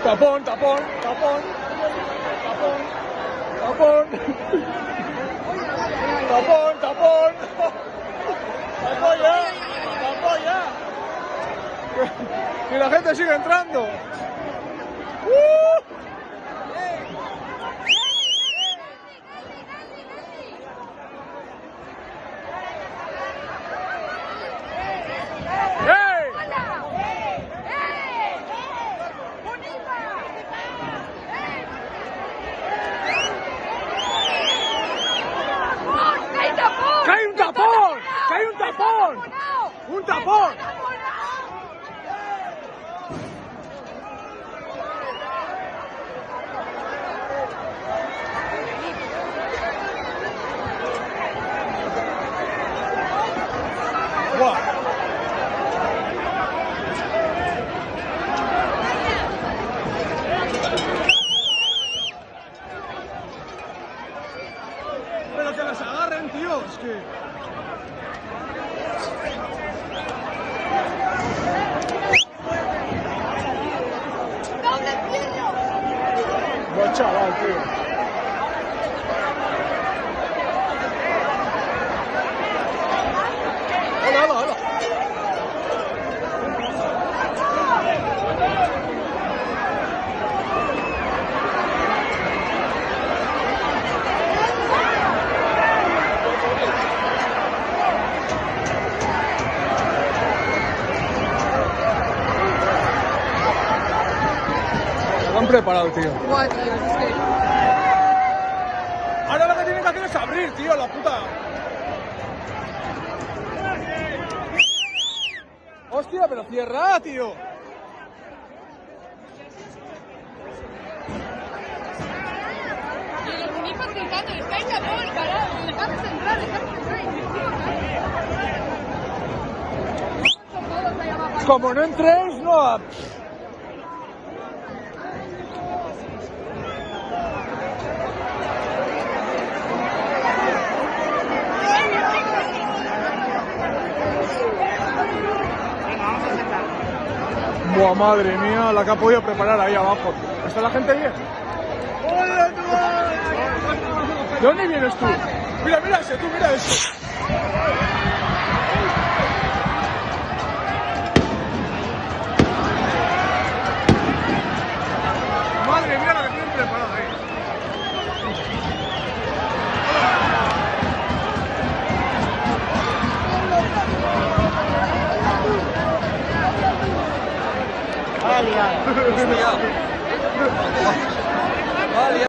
Tapón, tapón, tapón. Tapón. Tapón. Tapón, tapón. Tapón ya. Tapón ya. Y la gente sigue entrando. ¡Que hay un tapón! ¡Que hay un tapón! ¡Un tapón! ¡Buah! Pero que las agarren, tío, es que... Buen chaval, tío. Hola, hola, hola. Lo han preparado, tío. Buah, tío, es que... Ahora lo que tienen que hacer es abrir, tío, la puta. Hostia, pero cierra, tío. Y los muñecos gritando, estáis a gol, carajo, dejadnos entrar, dejadnos entrar. Son todos ahí abajo. Como no entréis, no... Buah, madre mía, la que ha podido preparar ahí abajo. ¿Está la gente bien? ¿De dónde vienes tú? Mira, mira ese, tú, mira ese. Madre mía, la que tienen preparada ahí. Vale,